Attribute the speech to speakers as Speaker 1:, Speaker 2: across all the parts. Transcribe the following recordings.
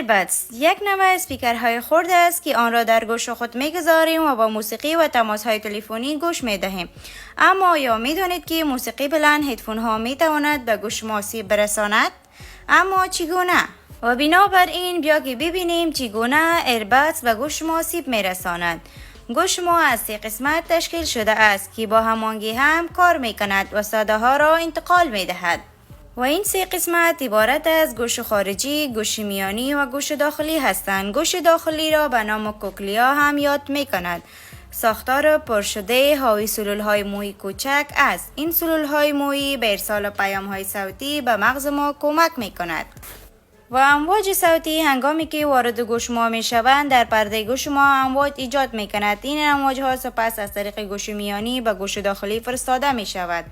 Speaker 1: ایربدز یک نوع اسپیکرهای خرد است که آن را در گوش خود میگذاریم و با موسیقی و تماسهای تلفنی گوش میدهیم. اما آیا میدانید که موسیقی بلند هدفون ها میتواند به گوش ما آسیب برساند؟ اما چگونه؟ و بنابراین بیا که ببینیم چگونه ایربدز به گوش ما آسیب میرساند. گوش ما از 3 قسمت تشکیل شده است که با هماهنگی هم کار میکند و صدا ها را انتقال میدهد. و این 3 قسمت عبارت از گوش خارجی، گوش میانی و گوش داخلی هستند. گوش داخلی را به نام کوکلیا هم یاد میکند. ساختار پرشده حاوی سلولهای مویی کوچک است. این سلولهای مویی به ارسال پیام‌های صوتی به مغز ما کمک میکند. و امواج صوتی هنگامی که وارد گوش ما می شوند در پرده گوش ما امواج ایجاد می کند. این امواج ها سپس از طریق گوش میانی به گوش داخلی فرستاده می شود.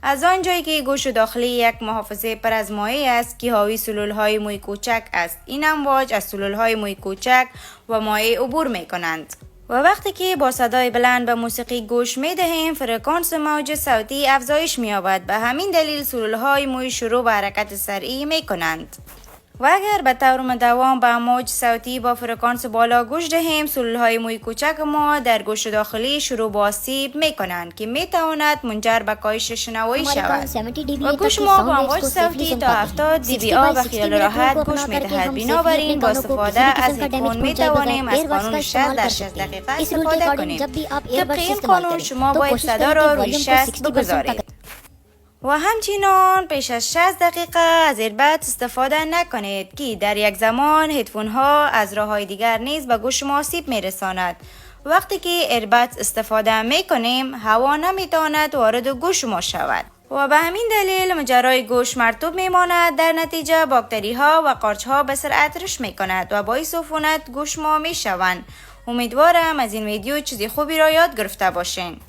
Speaker 1: از آنجایی که گوش داخلی یک محافظه پر از مایع است که حاوی سلول های موی کوچک است، این امواج از سلول های موی کوچک و مایع عبور می کنند. و وقتی که با صدای بلند به موسیقی گوش می دهیم فرکانس موج صوتی افزایش می یابد. به همین دلیل سلول های موی شروع به حرکت سریع می کنند. و اگر به طور مداوم به موج صوتی با فرکانس بالا گوش دهیم سلولهای موی کوچک ما در گوش داخلی شروع به آسیب می کنند که می تواند منجر به کاهش شنوایی شود و گوش ما با موج صوتی تا 70 dBA به خیال راحت گوش می دهد. بنابراین با استفاده از هدفون می توانیم از قانون 60 در 60 دقیقه استفاده کنیم. طبق این قانون شما باید صدا را روی 60 بگذارید و همچنان پیش از 60 دقیقه از ایربدز استفاده نکنید که در یک زمان هدفون ها از راه های دیگر نیز به گوش ما آسیب می رساند. وقتی که ایربدز استفاده می کنیم هوا نمی تواند وارد گوش ما شود و به همین دلیل مجرای گوش مرطوب می ماند. در نتیجه باکتری ها و قارچ ها به سرعت رشد می کند و باعث عفونت گوش ما می شوند. امیدوارم از این ویدیو چیزی خوبی را یاد گرفته باشین.